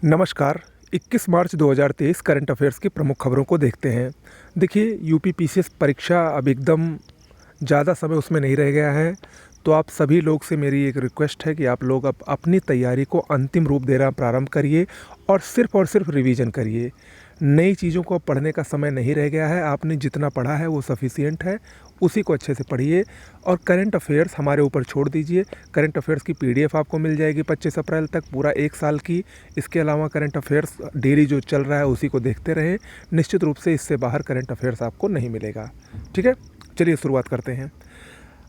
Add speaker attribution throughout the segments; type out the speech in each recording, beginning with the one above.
Speaker 1: नमस्कार। 21 मार्च 2023 current affairs की प्रमुख खबरों को देखते हैं। देखिए, यूपी पीसीएस परीक्षा अब एकदम ज़्यादा समय उसमें नहीं रह गया है, तो आप सभी लोग से मेरी एक रिक्वेस्ट है कि आप लोग अब अपनी तैयारी को अंतिम रूप देना प्रारंभ करिए और सिर्फ रिवीजन करिए। नई चीज़ों को अब पढ़ने का समय नहीं रह गया है, आपने जितना पढ़ा है वो सफिशिएंट है, उसी को अच्छे से पढ़िए और करंट अफेयर्स हमारे ऊपर छोड़ दीजिए। करंट अफेयर्स की पीडीएफ आपको मिल जाएगी 25 अप्रैल तक, पूरा 1 साल की। इसके अलावा करंट अफेयर्स डेली जो चल रहा है उसी को देखते रहें। निश्चित रूप से इससे बाहर करंट अफेयर्स आपको नहीं मिलेगा। ठीक है, चलिए शुरुआत करते हैं।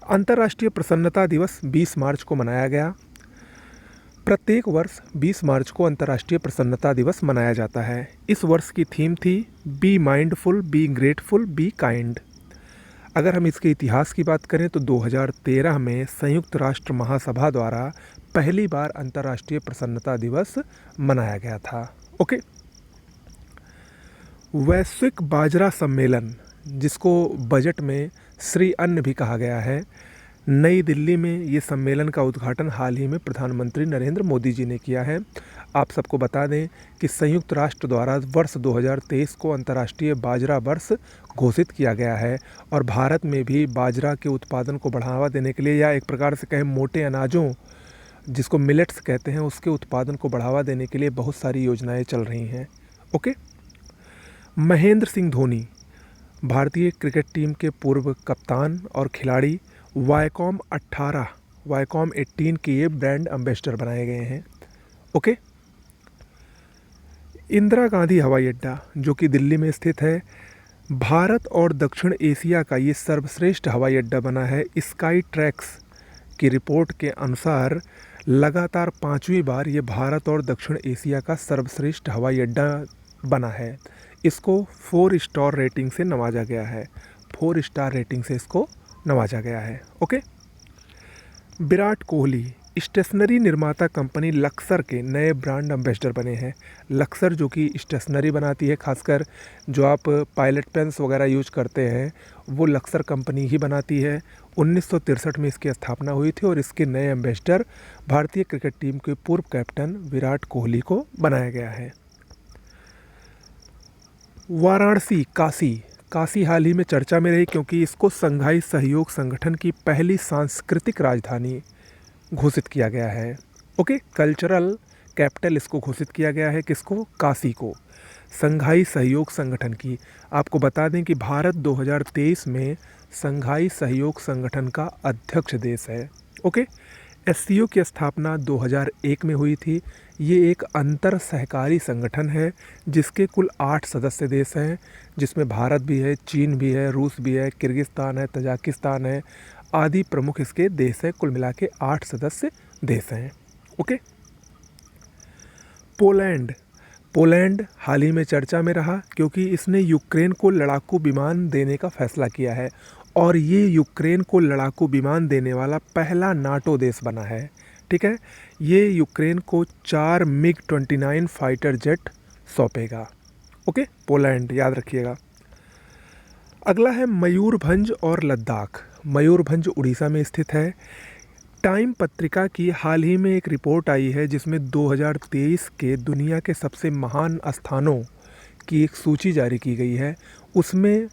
Speaker 1: अंतर्राष्ट्रीय प्रसन्नता दिवस 20 मार्च को मनाया गया। प्रत्येक वर्ष 20 मार्च को अंतर्राष्ट्रीय प्रसन्नता दिवस मनाया जाता है। इस वर्ष की थीम थी be mindful, be grateful, be kind. अगर हम इसके इतिहास की बात करें तो 2013 में संयुक्त राष्ट्र महासभा द्वारा पहली बार अंतर्राष्ट्रीय प्रसन्नता दिवस मनाया गया था। ओके। वैश्विक बाजरा सम्मेलन, जिसको बजट में श्री अन्न भी कहा गया है, नई दिल्ली में ये सम्मेलन का उद्घाटन हाल ही में प्रधानमंत्री नरेंद्र मोदी जी ने किया है। आप सबको बता दें कि संयुक्त राष्ट्र द्वारा वर्ष 2023 को अंतर्राष्ट्रीय बाजरा वर्ष घोषित किया गया है और भारत में भी बाजरा के उत्पादन को बढ़ावा देने के लिए, या एक प्रकार से कहें मोटे अनाजों जिसको मिलेट्स कहते हैं, उसके उत्पादन को बढ़ावा देने के लिए बहुत सारी योजनाएं चल रही हैं। ओके। महेंद्र सिंह धोनी, भारतीय क्रिकेट टीम के पूर्व कप्तान और खिलाड़ी, वाईकॉम 18 के ये ब्रांड एम्बेसडर बनाए गए हैं। ओके। इंदिरा गांधी हवाई अड्डा, जो कि दिल्ली में स्थित है, भारत और दक्षिण एशिया का ये सर्वश्रेष्ठ हवाई अड्डा बना है। स्काई ट्रैक्स की रिपोर्ट के अनुसार लगातार 5वीं बार ये भारत और दक्षिण एशिया का सर्वश्रेष्ठ हवाई अड्डा बना है। इसको 4 स्टार रेटिंग से नवाजा गया है। 4 स्टार रेटिंग से इसको नवाजा गया है। ओके। विराट कोहली स्टेशनरी निर्माता कंपनी लक्सर के नए ब्रांड एम्बेसडर बने हैं। लक्सर जो कि स्टेशनरी बनाती है, खासकर जो आप पायलट पेन्स वगैरह यूज करते हैं वो लक्सर कंपनी ही बनाती है। 1963 में इसकी स्थापना हुई थी और इसके नए एम्बेसडर भारतीय क्रिकेट टीम के पूर्व कैप्टन विराट कोहली को बनाया गया है। वाराणसी, काशी हाल ही में चर्चा में रही क्योंकि इसको संघाई सहयोग संगठन की पहली सांस्कृतिक राजधानी घोषित किया गया है। ओके। कल्चरल कैपिटल इसको घोषित किया गया है, किसको? काशी को, संघाई सहयोग संगठन की। आपको बता दें कि भारत 2023 में संघाई सहयोग संगठन का अध्यक्ष देश है। ओके। एससीओ की स्थापना 2001 में हुई थी। ये एक अंतर सहकारी संगठन है जिसके कुल 8 सदस्य देश हैं, जिसमें भारत भी है, चीन भी है, रूस भी है, किर्गिस्तान है, तजाकिस्तान है आदि प्रमुख इसके देश हैं। कुल मिला के 8 सदस्य देश हैं। ओके। पोलैंड हाल ही में चर्चा में रहा क्योंकि इसने यूक्रेन को लड़ाकू विमान देने का फैसला किया है और ये यूक्रेन को लड़ाकू विमान देने वाला पहला नाटो देश बना है। ठीक है, ये यूक्रेन को 4 MiG-29 फाइटर जेट सौंपेगा। ओके, पोलैंड याद रखिएगा। अगला है मयूरभंज और लद्दाख। मयूरभंज उड़ीसा में स्थित है। टाइम पत्रिका की हाल ही में एक रिपोर्ट आई है जिसमें 2023 के दुनिया के सबसे महान स्थानों की एक सूची जारी की गई है। उसमें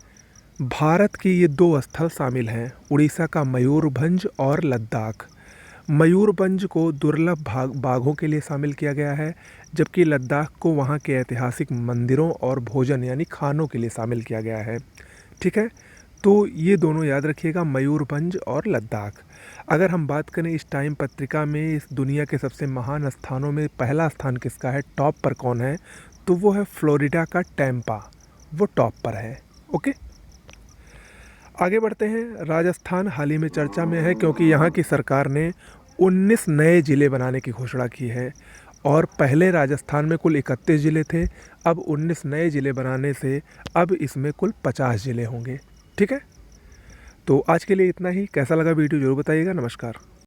Speaker 1: भारत के ये 2 स्थल शामिल हैं, उड़ीसा का मयूरभंज और लद्दाख। मयूरभंज को दुर्लभ बाघों के लिए शामिल किया गया है, जबकि लद्दाख को वहाँ के ऐतिहासिक मंदिरों और भोजन यानी खानों के लिए शामिल किया गया है। ठीक है, तो ये दोनों याद रखिएगा, मयूरभंज और लद्दाख। अगर हम बात करें इस टाइम पत्रिका में इस दुनिया के सबसे महान स्थानों में पहला स्थान किसका है, टॉप पर कौन है, तो वो है फ्लोरिडा का टैम्पा, वो टॉप पर है। ओके, आगे बढ़ते हैं। राजस्थान हाल ही में चर्चा में है क्योंकि यहाँ की सरकार ने 19 नए ज़िले बनाने की घोषणा की है और पहले राजस्थान में कुल 31 ज़िले थे। अब 19 नए ज़िले बनाने से अब इसमें कुल 50 ज़िले होंगे। ठीक है, तो आज के लिए इतना ही। कैसा लगा वीडियो ज़रूर बताइएगा। नमस्कार।